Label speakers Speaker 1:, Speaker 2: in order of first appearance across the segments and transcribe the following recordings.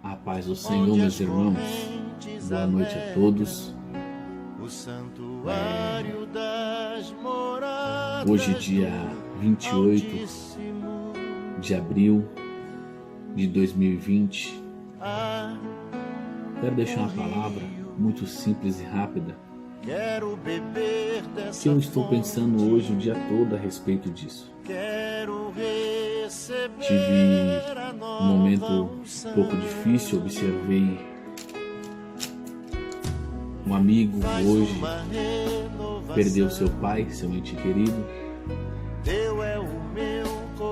Speaker 1: A paz do Senhor, meus irmãos. Boa noite a todos. Hoje, dia 28 de abril de 2020, quero deixar uma palavra muito simples e rápida que eu estou pensando hoje o dia todo a respeito disso. Tive um momento um pouco difícil, observei um amigo hoje perdeu seu pai, seu ente querido,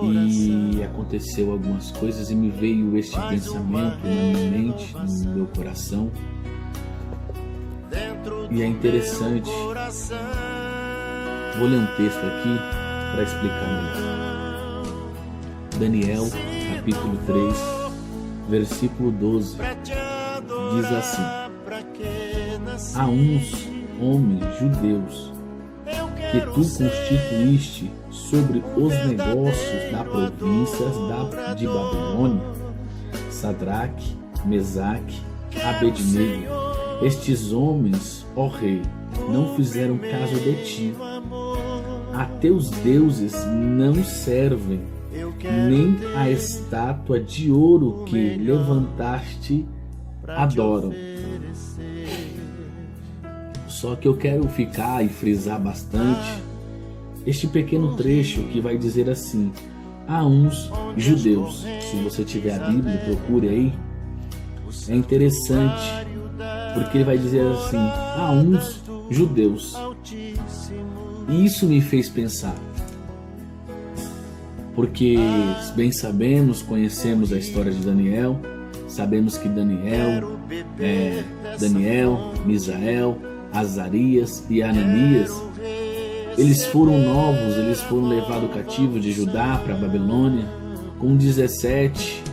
Speaker 1: e aconteceu algumas coisas e me veio este pensamento na minha mente, no meu coração. E é interessante, vou ler um texto aqui para explicar melhor. Daniel, capítulo 3, versículo 12, diz assim: há uns homens judeus que tu constituíste sobre os negócios da província de Babilônia, Sadraque, Mesaque, Abednego. Estes homens, ó rei, não fizeram caso de ti. A teus deuses não servem, nem a estátua de ouro que levantaste adoram. Só que eu quero ficar e frisar bastante este pequeno trecho que vai dizer assim: há uns judeus. Se você tiver a Bíblia, procure aí. É interessante, porque ele vai dizer assim: há uns judeus. E isso me fez pensar, porque bem sabemos, conhecemos a história de Daniel, sabemos que Daniel, Misael, Azarias e Ananias, eles foram novos, eles foram levados cativos de Judá para a Babilônia com 16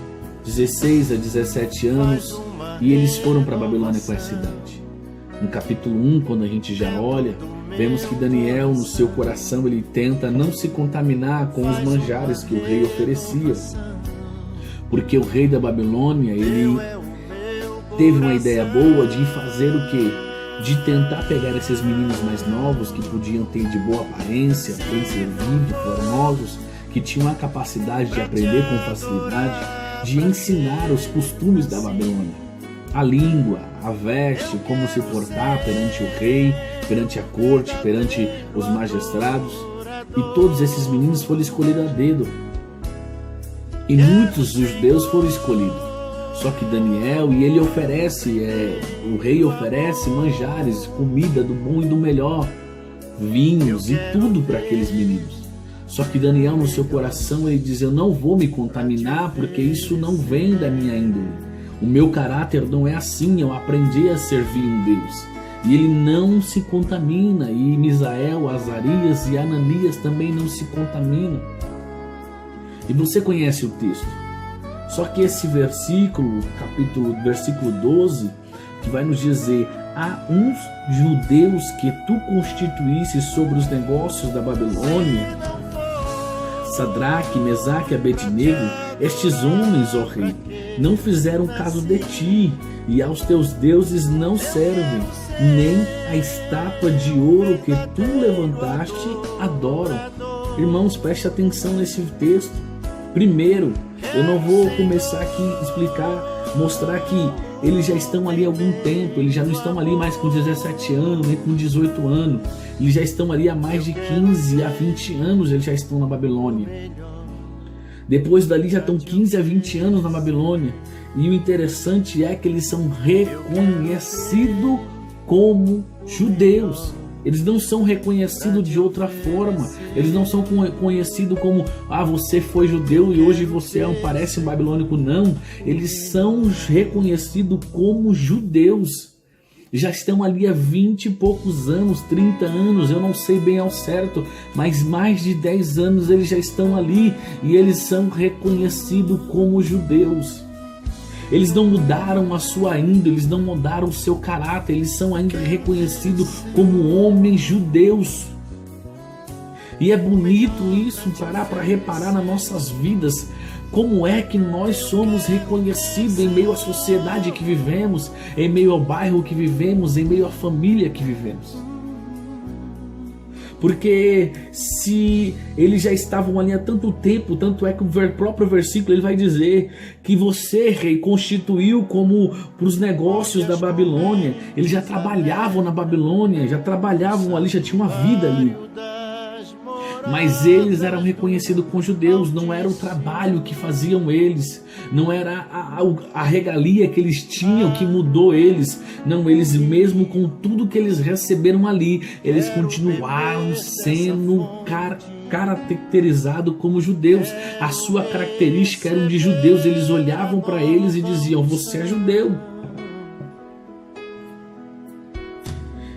Speaker 1: a 17 anos, e eles foram para a Babilônia com essa idade. No capítulo 1, quando a gente já olha, vemos que Daniel, no seu coração, ele tenta não se contaminar com os manjares que o rei oferecia, porque o rei da Babilônia, ele teve uma ideia boa de fazer o quê? De tentar pegar esses meninos mais novos, que podiam ter de boa aparência, bem servidos, formosos, que tinham a capacidade de aprender com facilidade, de ensinar os costumes da Babilônia, a língua, a veste, como se portar perante o rei, perante a corte, perante os magistrados. E todos esses meninos foram escolhidos a dedo, e muitos dos judeus foram escolhidos. Só que Daniel, e ele oferece, o rei oferece manjares, comida do bom e do melhor, vinhos e tudo para aqueles meninos. Só que Daniel, no seu coração, ele diz: eu não vou me contaminar, porque isso não vem da minha índole. O meu caráter não é assim, eu aprendi a servir um Deus. E ele não se contamina, e Misael, Azarias e Ananias também não se contaminam. E você conhece o texto. Só que esse versículo 12, que vai nos dizer: há uns judeus que tu constituísse sobre os negócios da Babilônia, Sadraque, Mesaque e Abednego. Estes homens, ó rei, não fizeram caso de ti, e aos teus deuses não servem, nem a estátua de ouro que tu levantaste adoram. Irmãos, preste atenção nesse texto. Primeiro, eu não vou começar aqui a explicar, mostrar que eles já estão ali há algum tempo, eles já não estão ali mais com 17 anos, nem com 18 anos, eles já estão ali há mais de 15 a 20 anos, eles já estão na Babilônia. Depois dali já estão 15 a 20 anos na Babilônia, e o interessante é que eles são reconhecidos como judeus. Eles não são reconhecidos de outra forma. Eles não são reconhecidos como: você foi judeu e hoje você parece um babilônico. Não, eles são reconhecidos como judeus. Já estão ali há 20 e poucos anos, 30 anos, eu não sei bem ao certo, mas mais de 10 anos eles já estão ali, e eles são reconhecidos como judeus. Eles não mudaram a sua índole, eles não mudaram o seu caráter, eles são ainda reconhecidos como homens judeus. E é bonito isso, parar para reparar nas nossas vidas, Como é que nós somos reconhecidos em meio à sociedade que vivemos, em meio ao bairro que vivemos, em meio à família que vivemos? Porque se eles já estavam ali há tanto tempo, tanto é que o próprio versículo ele vai dizer que você, rei, constituiu como para os negócios da Babilônia. Eles já trabalhavam na Babilônia, já trabalhavam ali, já tinham uma vida ali. Mas eles eram reconhecidos como judeus, não era o trabalho que faziam eles, não era a regalia que eles tinham que mudou eles, não, eles mesmo com tudo que eles receberam ali, eles continuaram sendo caracterizados como judeus. A sua característica era de judeus, eles olhavam para eles e diziam: você é judeu.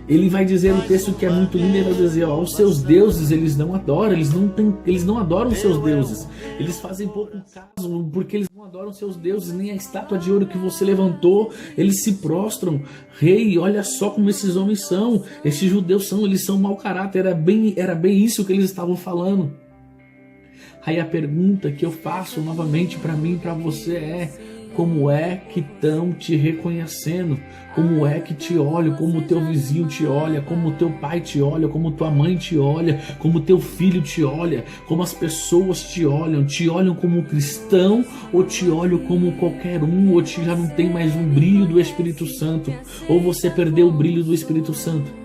Speaker 1: Ele vai dizer no texto que é muito lindo, ele vai dizer: ó, os seus deuses eles não adoram, eles não adoram os seus deuses, eles fazem pouco caso, porque eles não adoram seus deuses, nem a estátua de ouro que você levantou, eles se prostram. Rei, olha só como esses homens são, esses judeus são, eles são mau caráter, era bem isso que eles estavam falando. Aí a pergunta que eu faço novamente para mim e para você é: como é que estão te reconhecendo? Como é que te olham? Como o teu vizinho te olha? Como o teu pai te olha? Como tua mãe te olha? Como o teu filho te olha? Como as pessoas te olham? Te olham como cristão ou te olham como qualquer um? Ou já não tem mais um brilho do Espírito Santo? Ou você perdeu o brilho do Espírito Santo?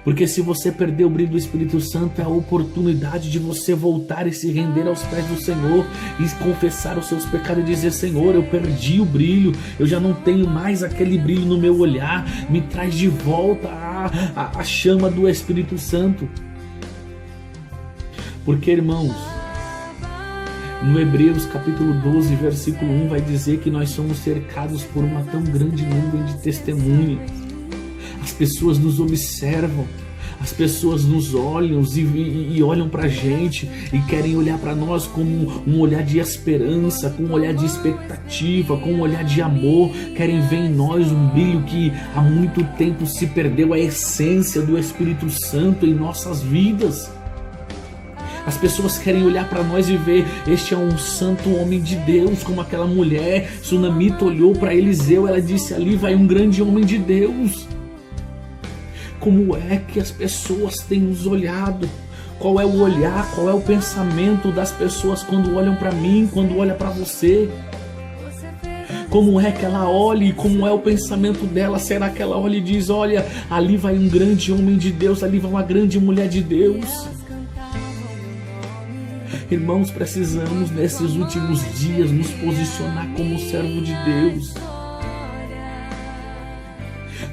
Speaker 1: Porque se você perder o brilho do Espírito Santo, é a oportunidade de você voltar e se render aos pés do Senhor e confessar os seus pecados e dizer: Senhor, eu perdi o brilho, eu já não tenho mais aquele brilho no meu olhar, me traz de volta a chama do Espírito Santo. Porque, irmãos, no Hebreus capítulo 12, versículo 1 vai dizer que nós somos cercados por uma tão grande nuvem de testemunhas. As pessoas nos observam, as pessoas nos olham e olham para a gente e querem olhar para nós com um olhar de esperança, com um olhar de expectativa, com um olhar de amor. Querem ver em nós um brilho que há muito tempo se perdeu, a essência do Espírito Santo em nossas vidas. As pessoas querem olhar para nós e ver: este é um santo homem de Deus, como aquela mulher sunamita olhou para Eliseu, ela disse: ali vai um grande homem de Deus. Como é que as pessoas têm nos olhado? Qual é o olhar, qual é o pensamento das pessoas quando olham para mim, quando olham para você? Como é que ela olha e como é o pensamento dela? Será que ela olha e diz: olha, ali vai um grande homem de Deus, ali vai uma grande mulher de Deus? Irmãos, precisamos nesses últimos dias nos posicionar como servo de Deus.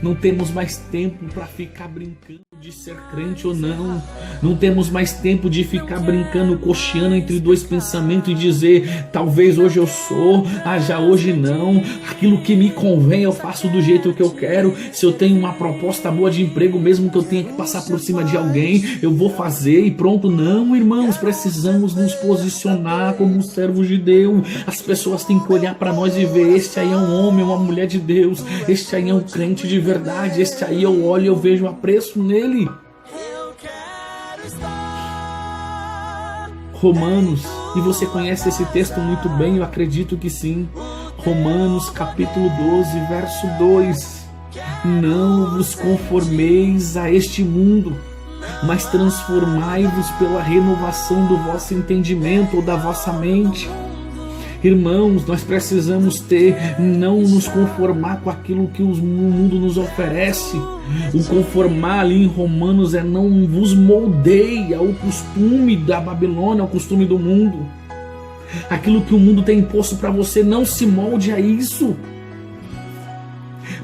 Speaker 1: Não temos mais tempo para ficar brincando de ser crente ou não. Não temos mais tempo de ficar brincando, cocheando entre dois pensamentos e dizer: talvez hoje eu sou, já hoje não. Aquilo que me convém eu faço do jeito que eu quero. Se eu tenho uma proposta boa de emprego, mesmo que eu tenha que passar por cima de alguém, eu vou fazer e pronto. Não, irmãos, precisamos nos posicionar como servos de Deus. As pessoas têm que olhar para nós e ver: este aí é um homem, uma mulher de Deus. Este aí é um crente de verdade. Este aí eu olho e eu vejo apreço nele. Romanos, e você conhece esse texto muito bem, eu acredito que sim. Romanos capítulo 12, verso 2: não vos conformeis a este mundo, mas transformai-vos pela renovação do vosso entendimento ou da vossa mente. Irmãos, nós precisamos não nos conformar com aquilo que o mundo nos oferece. O conformar ali em Romanos é: não vos moldeie ao costume da Babilônia, ao costume do mundo. Aquilo que o mundo tem imposto para você, não se molde a isso,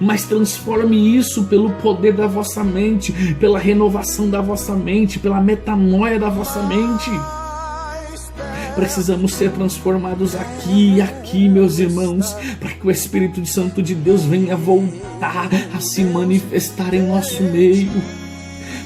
Speaker 1: mas transforme isso pelo poder da vossa mente, pela renovação da vossa mente, pela metanoia da vossa mente. Precisamos ser transformados aqui, meus irmãos, para que o Espírito Santo de Deus venha voltar a se manifestar em nosso meio.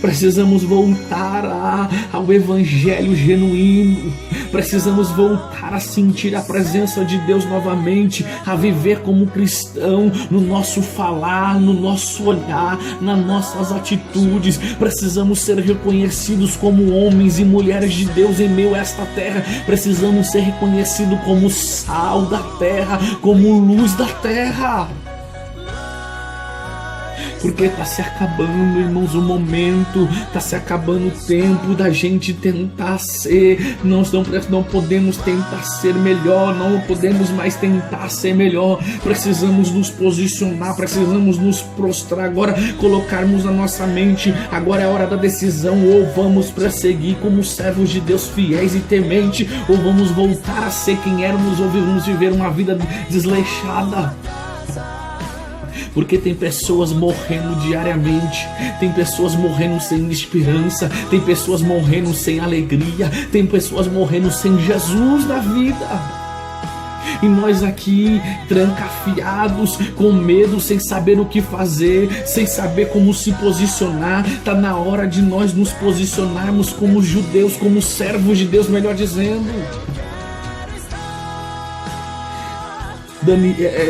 Speaker 1: Precisamos voltar ao evangelho genuíno. Precisamos voltar a sentir a presença de Deus novamente, a viver como cristão, no nosso falar, no nosso olhar, nas nossas atitudes. Precisamos ser reconhecidos como homens e mulheres de Deus em meio a esta terra. Precisamos ser reconhecidos como sal da terra, como luz da terra. Porque está se acabando, irmãos, o momento, está se acabando o tempo da gente tentar ser. Nós não podemos tentar ser melhor, não podemos mais tentar ser melhor. Precisamos nos posicionar, precisamos nos prostrar agora, colocarmos na nossa mente, agora é a hora da decisão: ou vamos prosseguir como servos de Deus fiéis e tementes, ou vamos voltar a ser quem éramos, ou vamos viver uma vida desleixada. Porque tem pessoas morrendo diariamente, tem pessoas morrendo sem esperança, tem pessoas morrendo sem alegria, tem pessoas morrendo sem Jesus na vida. E nós aqui, trancafiados, com medo, sem saber o que fazer, sem saber como se posicionar. Está na hora de nós nos posicionarmos como judeus, como servos de Deus, melhor dizendo.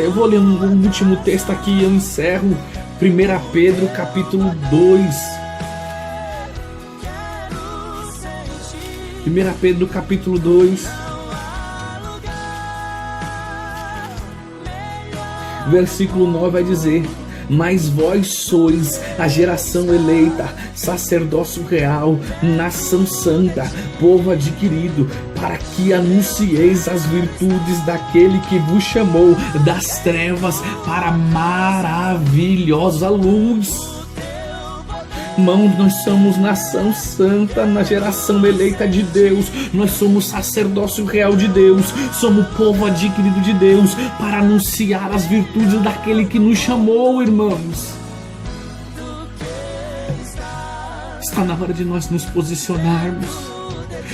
Speaker 1: Eu vou ler um último texto aqui e eu encerro. 1 Pedro capítulo 2. 1 Pedro capítulo 2, versículo 9 vai dizer: mas vós sois a geração eleita, sacerdócio real, nação santa, povo adquirido, para que anuncieis as virtudes daquele que vos chamou das trevas para a maravilhosa luz. Irmãos, nós somos nação santa, na geração eleita de Deus. Nós somos sacerdócio real de Deus. Somos povo adquirido de Deus para anunciar as virtudes daquele que nos chamou, irmãos. Está na hora de nós nos posicionarmos.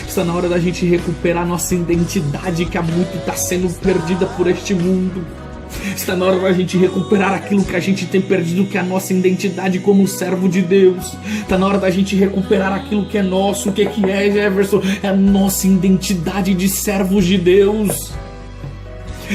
Speaker 1: Está na hora da gente recuperar nossa identidade, que há muito está sendo perdida por este mundo. Está na hora da gente recuperar aquilo que a gente tem perdido, que é a nossa identidade como servo de Deus. Está na hora da gente recuperar aquilo que é nosso. O que é, Jefferson? É a nossa identidade de servos de Deus.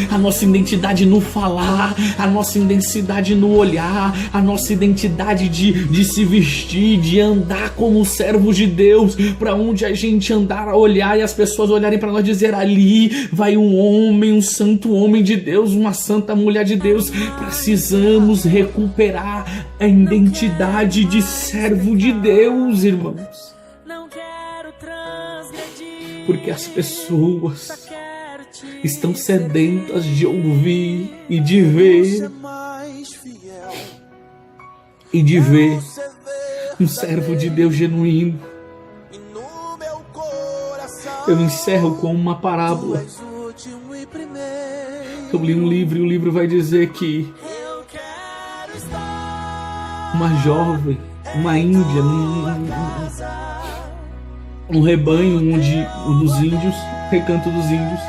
Speaker 1: A nossa identidade no falar, a nossa identidade no olhar, a nossa identidade de se vestir, de andar como servos de Deus. Para onde a gente andar, a olhar e as pessoas olharem para nós, dizer: ali vai um homem, um santo homem de Deus, uma santa mulher de Deus. Precisamos recuperar a identidade de servo de Deus, irmãos. Porque as pessoas estão sedentas de ouvir e de ver um servo de Deus genuíno. Eu encerro com uma parábola. Eu li um livro e o livro vai dizer que uma jovem, uma índia, um rebanho dos índios, recanto dos índios,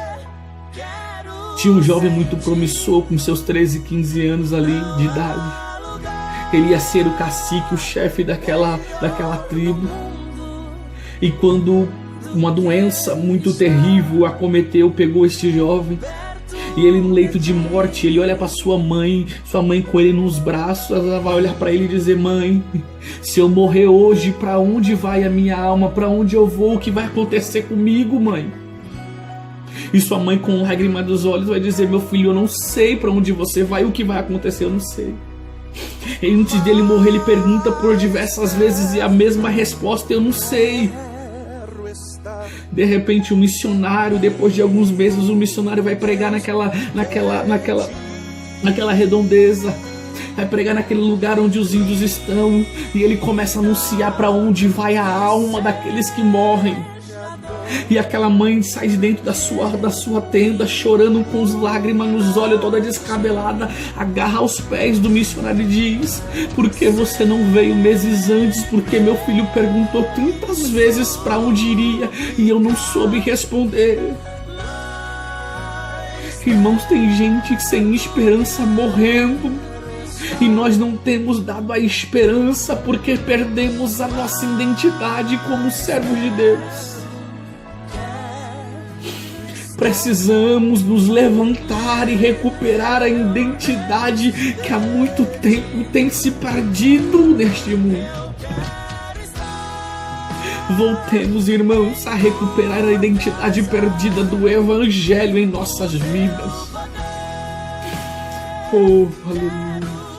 Speaker 1: tinha um jovem muito promissor, com seus 13, 15 anos ali de idade. Ele ia ser o cacique, o chefe daquela tribo. E quando uma doença muito terrível acometeu, pegou este jovem, e ele no leito de morte, ele olha para sua mãe com ele nos braços. Ela vai olhar para ele e dizer: mãe, se eu morrer hoje, para onde vai a minha alma? Para onde eu vou? O que vai acontecer comigo, mãe? E sua mãe, com lágrimas dos olhos, vai dizer: meu filho, eu não sei para onde você vai, o que vai acontecer, eu não sei. E antes dele morrer, ele pergunta por diversas vezes e a mesma resposta: eu não sei. De repente, o missionário, depois de alguns meses, o missionário vai pregar naquela redondeza, vai pregar naquele lugar onde os índios estão, e ele começa a anunciar para onde vai a alma daqueles que morrem. E aquela mãe sai de dentro da sua tenda, chorando, com as lágrimas nos olhos, toda descabelada, agarra aos pés do missionário e diz: por que você não veio meses antes? Porque meu filho perguntou tantas vezes para onde iria e eu não soube responder. Irmãos, tem gente sem esperança morrendo. e nós não temos dado a esperança porque perdemos a nossa identidade como servos de Deus. Precisamos nos levantar e recuperar a identidade que há muito tempo tem se perdido neste mundo. Voltemos, irmãos, a recuperar a identidade perdida do Evangelho em nossas vidas. Oh, aleluia.